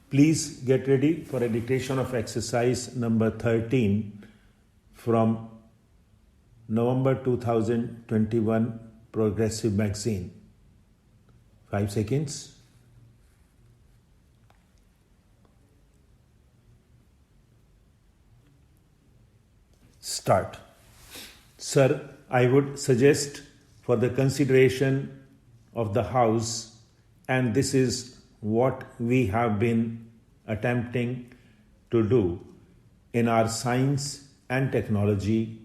Please get ready for a dictation of exercise number 13 from November 2021 Progressive Magazine. 5 seconds. Start. Sir, I would suggest for the consideration of the House, and this is what we have been attempting to do in our science and technology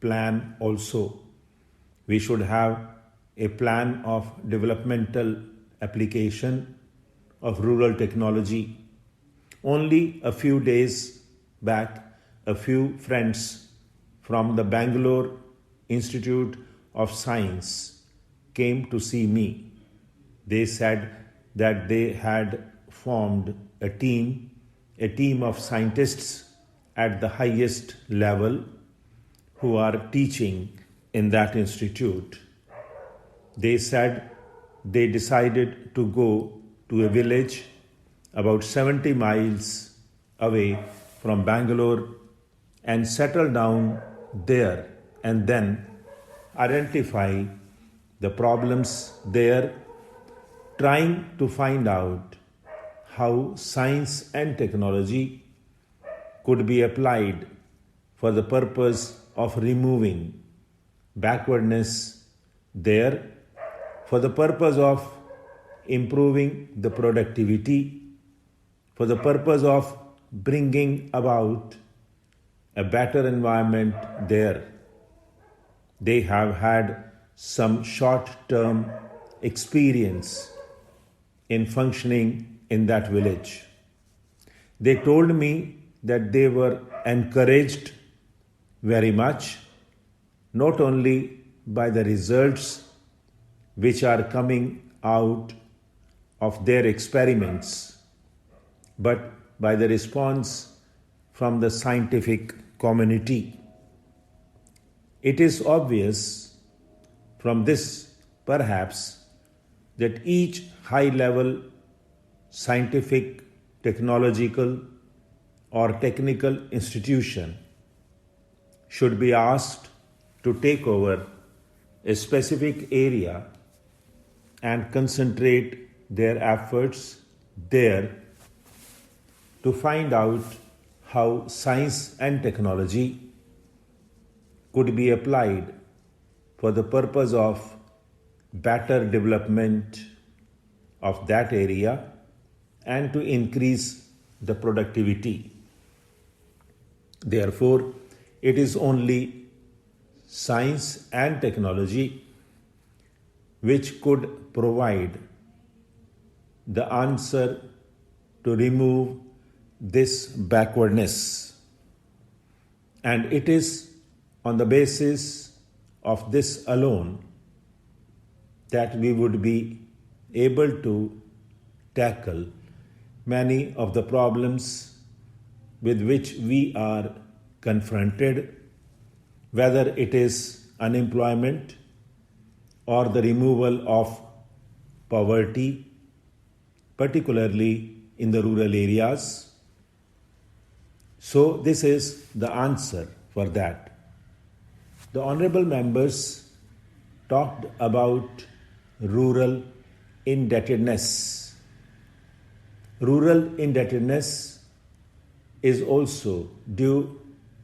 plan also. We should have a plan of developmental application of rural technology. Only a few days back, a few friends from the Bangalore Institute of Science came to see me. They said that they had formed a team of scientists at the highest level who are teaching in that institute. They said they decided to go to a village about 70 miles away from Bangalore and settle down there and then identify the problems there, trying to find out how science and technology could be applied for the purpose of removing backwardness there, for the purpose of improving the productivity, for the purpose of bringing about a better environment there. They have had some short-term experience in functioning in that village. They told me that they were encouraged very much, not only by the results which are coming out of their experiments, but by the response from the scientific community. It is obvious from this, perhaps, that each high-level scientific, technological, or technical institution should be asked to take over a specific area and concentrate their efforts there to find out how science and technology could be applied for the purpose of better development of that area and to increase the productivity. Therefore, it is only science and technology which could provide the answer to remove this backwardness. And it is on the basis of this alone that we would be able to tackle many of the problems with which we are confronted, whether it is unemployment or the removal of poverty, particularly in the rural areas. So this is the answer for that. The honorable members talked about rural indebtedness. Rural indebtedness is also due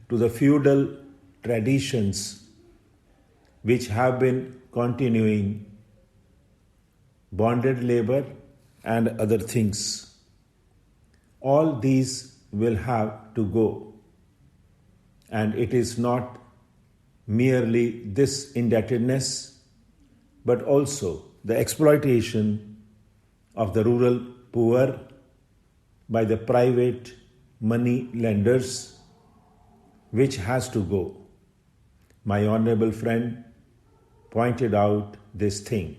to the feudal traditions which have been continuing, bonded labor and other things. All these will have to go. And it is not merely this indebtedness, but also the exploitation of the rural poor by the private money lenders, which has to go. My honorable friend pointed out this thing.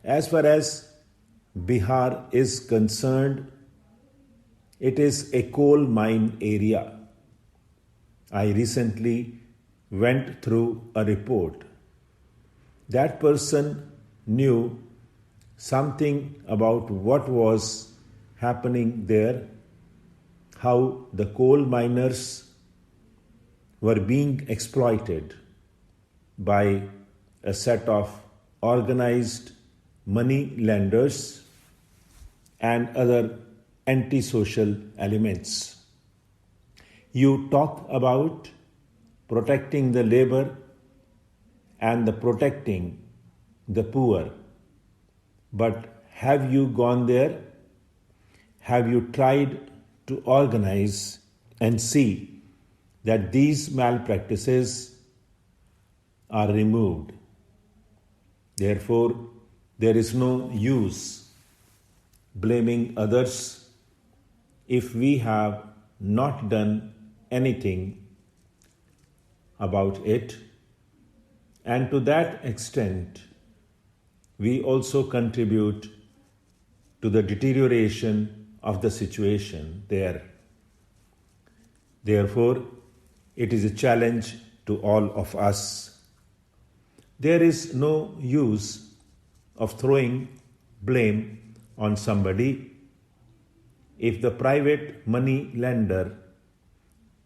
As far as Bihar is concerned, it is a coal mine area. I recently went through a report. That person knew something about what was happening there, how the coal miners were being exploited by a set of organized money lenders and other antisocial elements. You talk about protecting the labor and the protecting the poor, but have you gone there? Have you tried to organize and see that these malpractices are removed? Therefore, there is no use blaming others if we have not done anything about it, and to that extent, we also contribute to the deterioration of the situation there. Therefore, it is a challenge to all of us. There is no use of throwing blame on somebody if the private money lender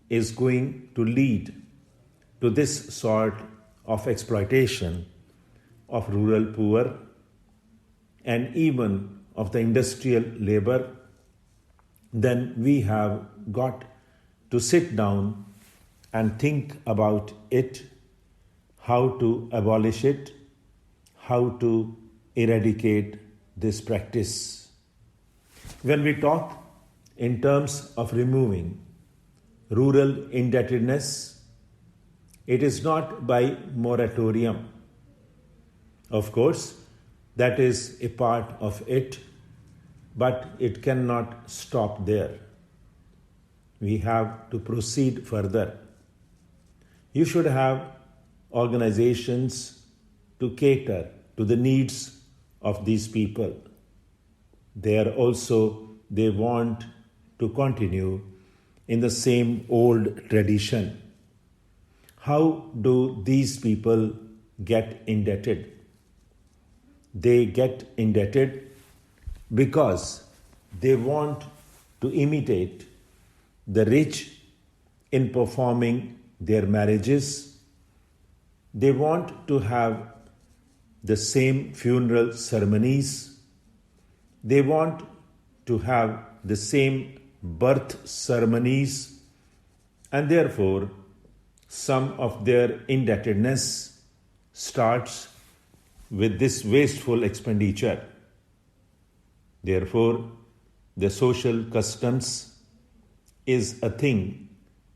is going to lead to this sort of exploitation of rural poor and even of the industrial labor, then we have got to sit down and think about it, how to abolish it, how to eradicate this practice. When we talk in terms of removing rural indebtedness, it is not by moratorium. Of course, that is a part of it, but it cannot stop there. We have to proceed further. You should have organizations to cater to the needs of these people. They want to continue in the same old tradition. How do these people get indebted? They get indebted because they want to imitate the rich in performing their marriages. They want to have the same funeral ceremonies. They want to have the same birth ceremonies, and therefore some of their indebtedness starts with this wasteful expenditure. Therefore, the social customs is a thing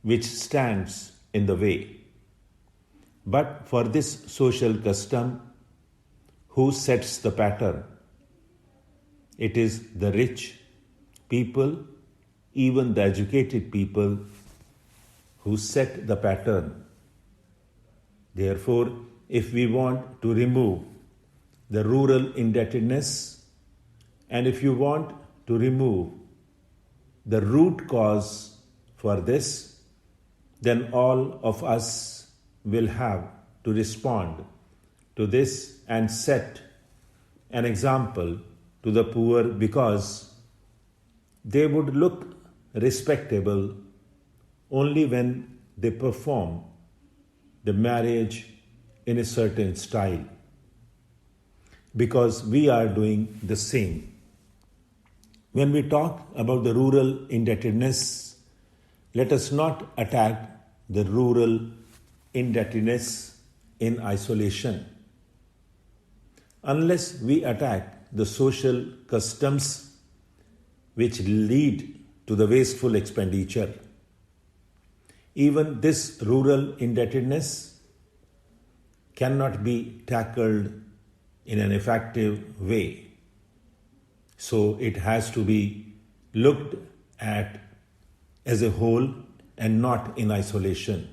which stands in the way. But for this social custom, who sets the pattern? It is the rich people, even the educated people, who set the pattern. Therefore, if we want to remove the rural indebtedness, and if you want to remove the root cause for this, then all of us will have to respond to this and set an example to the poor, because they would look respectable only when they perform the marriage in a certain style, because we are doing the same. When we talk about the rural indebtedness, let us not attack the rural indebtedness in isolation. Unless we attack the social customs which lead to the wasteful expenditure, even this rural indebtedness cannot be tackled in an effective way. So it has to be looked at as a whole and not in isolation.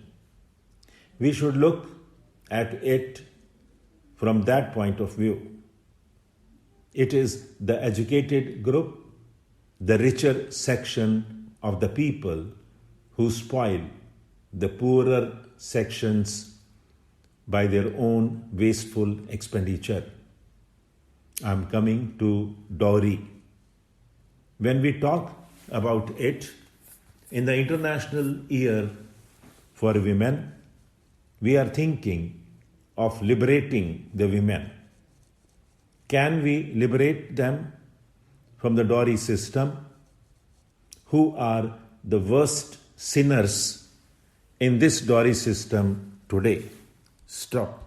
We should look at it from that point of view. It is the educated group, the richer section of the people, who spoil the poorer sections by their own wasteful expenditure. I'm coming to dowry. When we talk about it, in the International Year for Women, we are thinking of liberating the women. Can we liberate them from the dowry system, who are the worst sinners in this dowry system today? Stop.